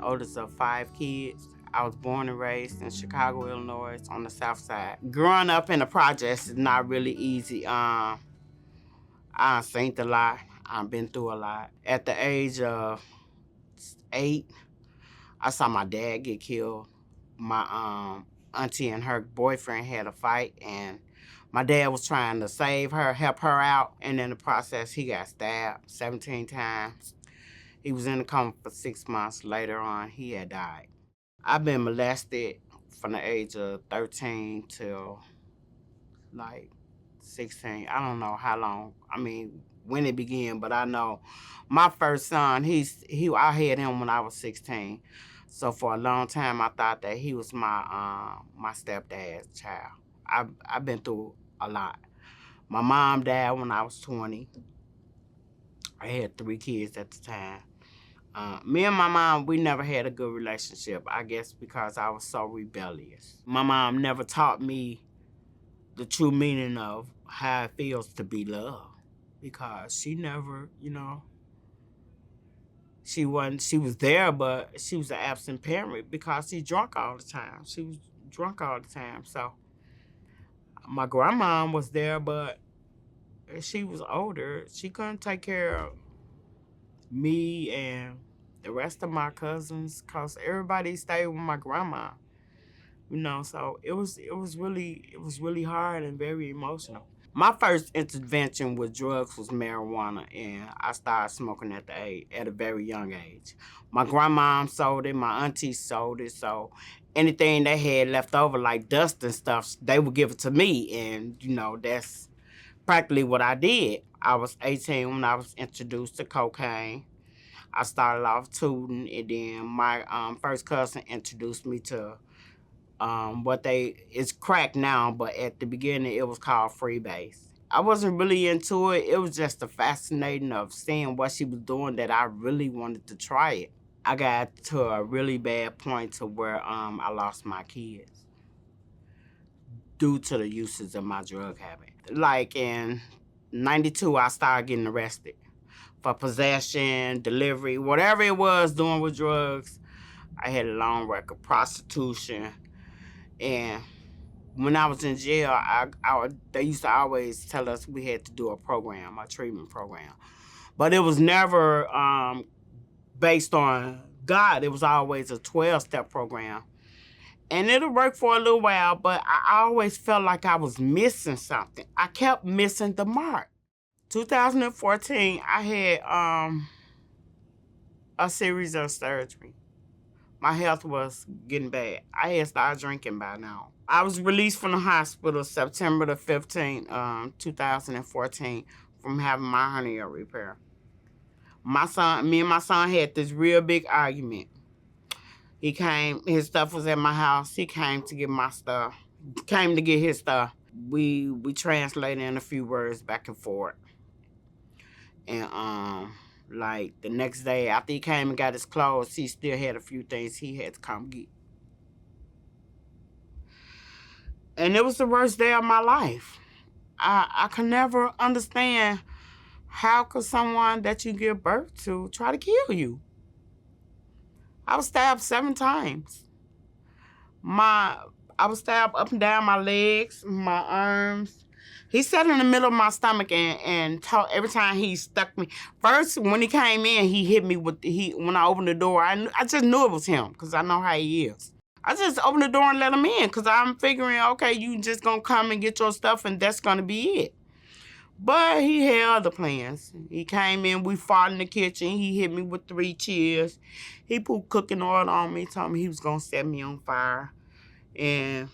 oldest of 5 kids. I was born and raised in Chicago, Illinois, on the South Side. Growing up in the projects is not really easy. I've seen a lot. I've been through a lot. At the age of 8, I saw my dad get killed. My auntie and her boyfriend had a fight, and my dad was trying to save her, help her out, and in the process, he got stabbed 17 times. He was in the coma for 6 months. Later on, he had died. I've been molested from the age of 13 till like 16. I don't know how long. I mean, when it began, but I know my first son, I had him when I was 16. So for a long time, I thought that he was my stepdad's child. I've been through a lot. My mom died when I was 20. I had 3 kids at the time. Me and my mom, we never had a good relationship, I guess because I was so rebellious. My mom never taught me the true meaning of how it feels to be loved because she never, she was there, but she was an absent parent because she drunk all the time. She was drunk all the time. So my grandma was there, but she was older. She couldn't take care of me and the rest of my cousins because everybody stayed with my grandma. So it was really hard and very emotional. My first intervention with drugs was marijuana, and I started smoking at a very young age. My grandma sold it, my auntie sold it, so anything they had left over, like dust and stuff, they would give it to me, and that's practically what I did. I was 18 when I was introduced to cocaine. I started off tooting, and then my first cousin introduced me to it's crack now, but at the beginning it was called freebase. I wasn't really into it. It was just the fascinating of seeing what she was doing that I really wanted to try it. I got to a really bad point to where I lost my kids due to the uses of my drug habit. Like in 92, I started getting arrested for possession, delivery, whatever it was doing with drugs. I had a long record, prostitution. And when I was in jail, they used to always tell us we had to do a treatment program. But it was never based on God. It was always a 12-step program. And it'll work for a little while, but I always felt like I was missing something. I kept missing the mark. 2014, I had a series of surgery. My health was getting bad. I had started drinking by now. I was released from the hospital September the 15th, 2014, from having my hernia repair. Me and my son had this real big argument. He came, his stuff was at my house. He came to get my stuff, came to get his stuff. We translated in a few words back and forth. And like the next day after he came and got his clothes, he still had a few things he had to come get. And it was the worst day of my life. I could never understand how could someone that you give birth to try to kill you. I was stabbed 7 times. I was stabbed up and down my legs, my arms. He sat in the middle of my stomach and talked every time he stuck me. First, when he came in, he hit me when I opened the door. I just knew it was him because I know how he is. I just opened the door and let him in because I'm figuring, okay, you just going to come and get your stuff and that's going to be it. But he had other plans. He came in, we fought in the kitchen. He hit me with 3 chairs. He put cooking oil on me, told me he was going to set me on fire. And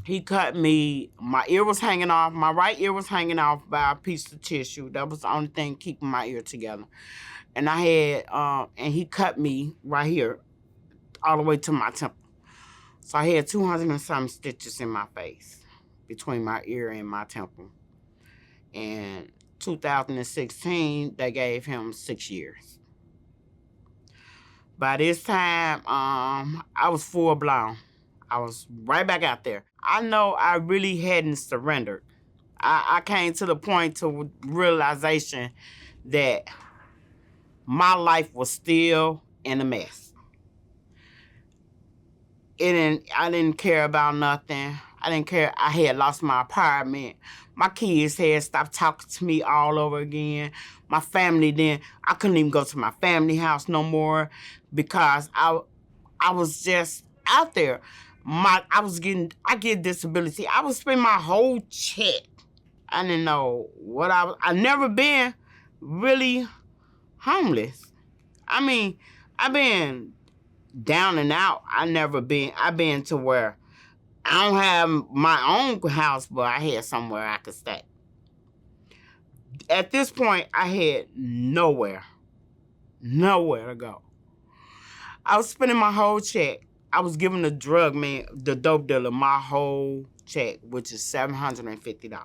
he cut me. My ear was hanging off. My right ear was hanging off by a piece of tissue. That was the only thing keeping my ear together. And I had, and he cut me right here, all the way to my temple. So I had 200 and some stitches in my face, between my ear and my temple. And 2016, they gave him 6 years. By this time, I was full blown. I was right back out there. I know I really hadn't surrendered. I came to the point to realization that my life was still in a mess. I didn't care about nothing. I didn't care. I had lost my apartment. My kids had stopped talking to me all over again. My family then, I couldn't even go to my family house no more because I was just out there. I get disability. I was spending my whole check. I didn't know what I never been really homeless. I mean, I've been down and out. I've been to where I don't have my own house, but I had somewhere I could stay. At this point, I had nowhere to go. I was spending my whole check. I was giving the dope dealer, my whole check, which is $750.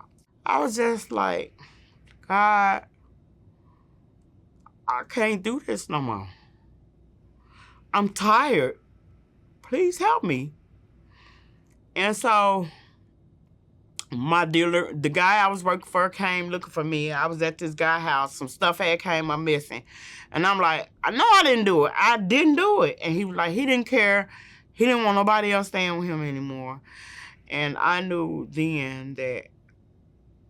I was just like, God, I can't do this no more. I'm tired. Please help me. And so my dealer, the guy I was working for, came looking for me. I was at this guy's house. Some stuff had came up missing. And I'm like, I know I didn't do it. I didn't do it. And he was like, he didn't care. He didn't want nobody else staying with him anymore. And I knew then that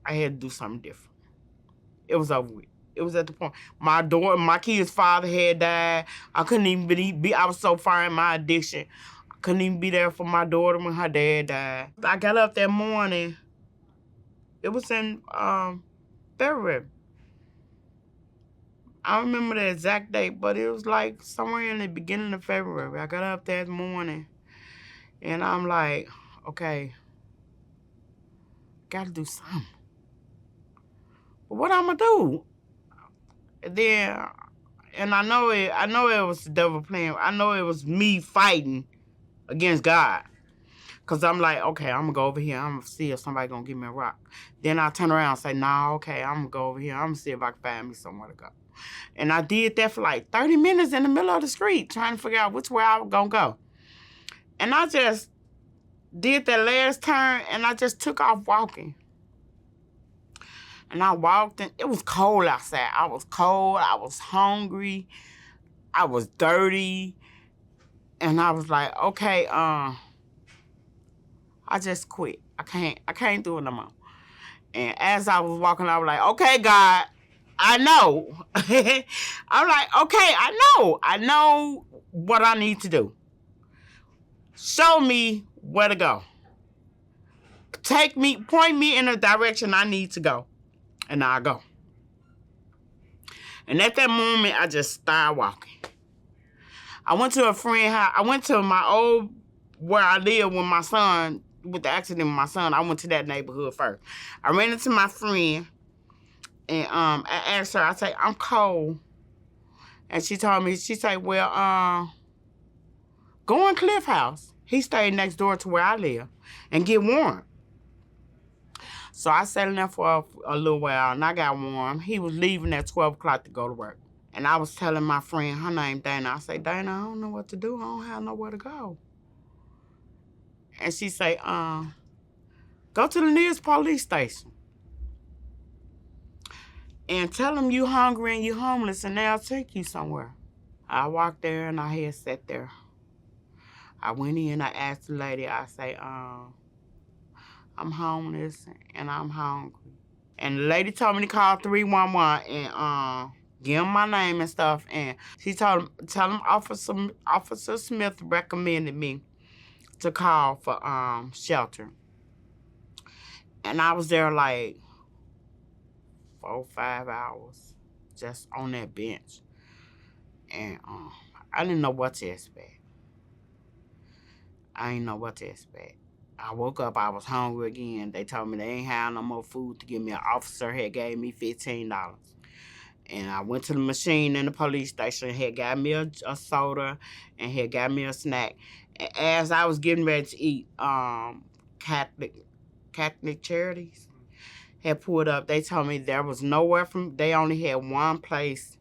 I had to do something different. It was over with. It was at the point. My kid's father had died. I couldn't even be I was so far in my addiction. I couldn't even be there for my daughter when her dad died. I got up that morning. It was in February. I don't remember the exact date, but it was like somewhere in the beginning of February. I got up that morning, and I'm like, okay, gotta do something. But what I'm gonna do? Then, and I know it was the devil playing. I know it was me fighting against God. Because I'm like, okay, I'm going to go over here. I'm going to see if somebody going to give me a rock. Then I turn around and say, nah, okay, I'm going to go over here. I'm going to see if I can find me somewhere to go. And I did that for like 30 minutes in the middle of the street, trying to figure out which way I was going to go. And I just did that last turn, and I just took off walking. And I walked, and it was cold outside. I was cold. I was hungry. I was dirty. And I was like, okay, I just quit. I can't do it no more. And as I was walking, I was like, okay, God, I know. I'm like, okay, I know what I need to do. Show me where to go. Point me in the direction I need to go. And I'll go. And at that moment, I just started walking. I went to a friend's house. I went to my old, where I live with my son, with the accident with my son. I went to that neighborhood first. I ran into my friend, and I asked her, I said, I'm cold. And she told me, she said, well, go in Cliff House. He stayed next door to where I live, and get warm. So I sat in there for a little while, and I got warm. He was leaving at 12 o'clock to go to work. And I was telling my friend, her name Dana, I say, Dana, I don't know what to do. I don't have nowhere to go. And she say, go to the nearest police station and tell them you hungry and you homeless, and they'll take you somewhere. I walked there, and I had sat there. I went in, I asked the lady, I say, I'm homeless and I'm hungry. And the lady told me to call 311 and give them my name and stuff. And she tell them Officer Smith recommended me to call for shelter. And I was there like 4 or 5 hours just on that bench. And I didn't know what to expect. I didn't know what to expect. I woke up, I was hungry again. They told me they ain't had no more food to give me. An officer had gave me $15. And I went to the machine in the police station, had got me a soda, and had got me a snack. And as I was getting ready to eat, Catholic Charities had pulled up. They told me there was nowhere they only had one place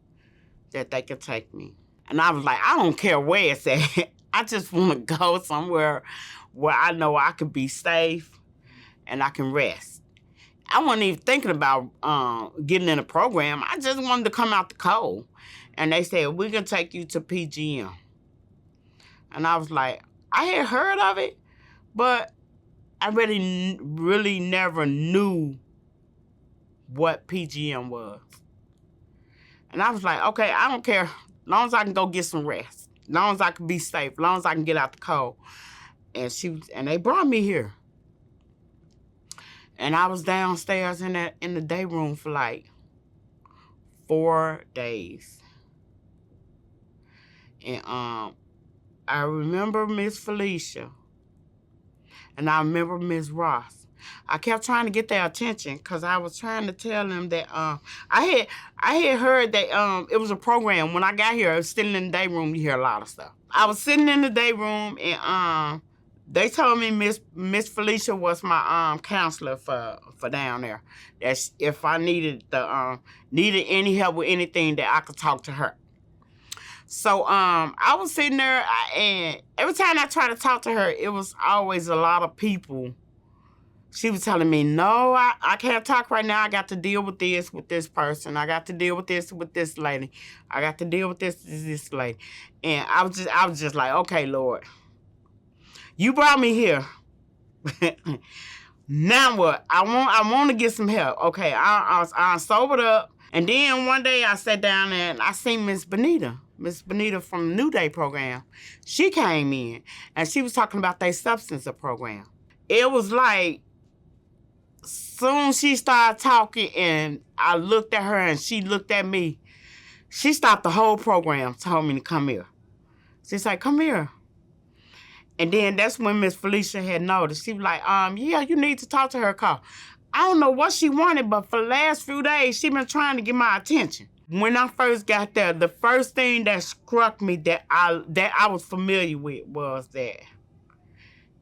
that they could take me. And I was like, I don't care where it's at. I just want to go somewhere where I know I could be safe and I can rest. I wasn't even thinking about getting in a program. I just wanted to come out the cold. And they said, we can take you to PGM. And I was like, I had heard of it, but I really never knew what PGM was. And I was like, okay, I don't care. As long as I can go get some rest. As long as I can be safe. As long as I can get out the cold. And they brought me here. And I was downstairs in the day room for like 4 days. And I remember Miss Felicia. And I remember Miss Ross. I kept trying to get their attention because I was trying to tell them that I had heard that it was a program. When I got here, I was sitting in the day room, you hear a lot of stuff. I was sitting in the day room and they told me Miss Felicia was my counselor for down there. That if I needed any help with anything, that I could talk to her. So I was sitting there, and every time I tried to talk to her, it was always a lot of people. She was telling me, no, I can't talk right now. I got to deal with this person. I got to deal with this lady. I got to deal with this lady. And I was just like, okay, Lord, you brought me here. Now what? I want to get some help. Okay, I sobered up. And then one day I sat down and I seen Miss Benita from the New Day program. She came in and she was talking about their substance program. It was like, soon she started talking and I looked at her and she looked at me. She stopped the whole program, told me to come here. She's like, come here. And then that's when Miss Felicia had noticed. She was like, yeah, you need to talk to her, cause I don't know what she wanted, but for the last few days, she been trying to get my attention. When I first got there, the first thing that struck me that I was familiar with was that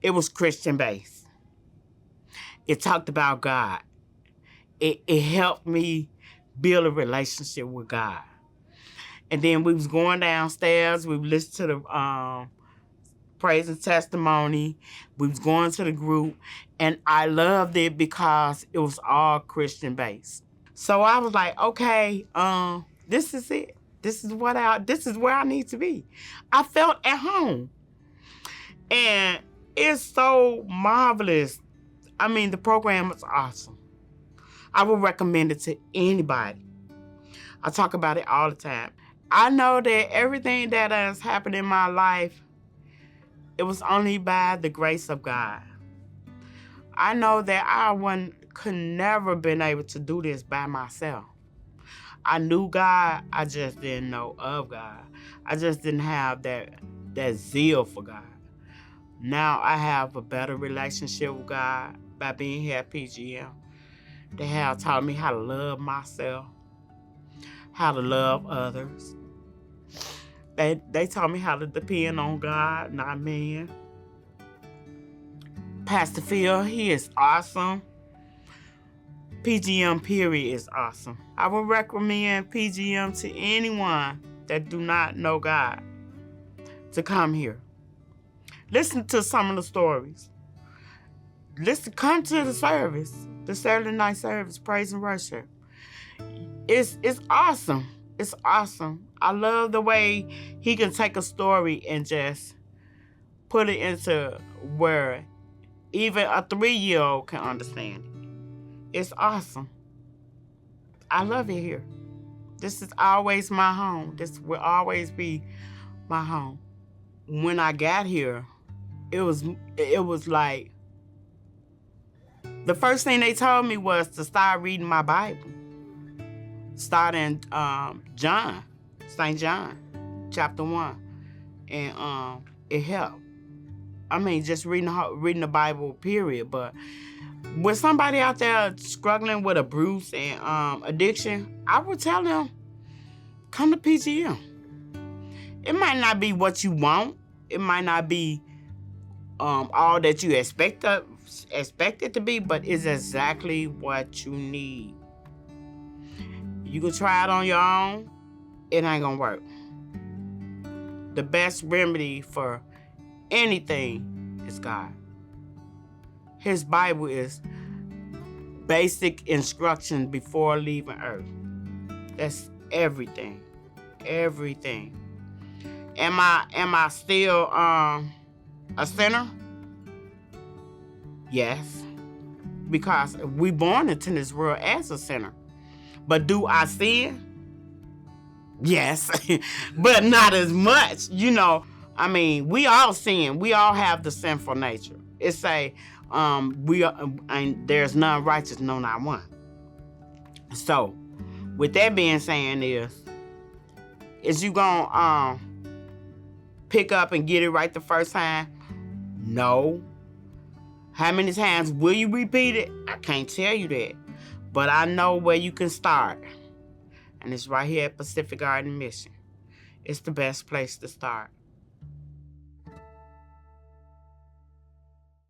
it was Christian based. It talked about God. It helped me build a relationship with God. And then we was going downstairs. We listened to the praise and testimony. We was going to the group. And I loved it because it was all Christian based. So I was like, okay, this is it. This is where I need to be. I felt at home. And it's so marvelous. I mean, the program is awesome. I would recommend it to anybody. I talk about it all the time. I know that everything that has happened in my life, it was only by the grace of God. I know that I could never been able to do this by myself. I knew God, I just didn't know of God. I just didn't have that zeal for God. Now I have a better relationship with God by being here at PGM. They have taught me how to love myself, how to love others. They taught me how to depend on God, not man. Pastor Phil, he is awesome. PGM period is awesome. I would recommend PGM to anyone that do not know God to come here. Listen to some of the stories. Come to the service, the Saturday night service, praise and worship. It's awesome. It's awesome. I love the way he can take a story and just put it into where even a 3-year-old can understand it. It's awesome. I love it here. This is always my home. This will always be my home. When I got here, it was like the first thing they told me was to start reading my Bible. Starting John, St. John, chapter 1. And it helped. I mean, just reading the Bible, period. But with somebody out there struggling with abuse and addiction, I would tell them, come to PGM. It might not be what you want. It might not be all that you expect it to be, but it's exactly what you need. You can try it on your own. It ain't gonna work. The best remedy for anything is God. His Bible is basic instruction before leaving earth. That's everything. Everything. Am I still A sinner? Yes. Because we born into this world as a sinner. But do I sin? Yes. But not as much. I mean, we all sin. We all have the sinful nature. It say, we are, and there's none righteous, no, not one. So, with that being saying, is you gonna pick up and get it right the first time? No. How many times will you repeat it? I can't tell you that. But I know where you can start. And it's right here at Pacific Garden Mission. It's the best place to start.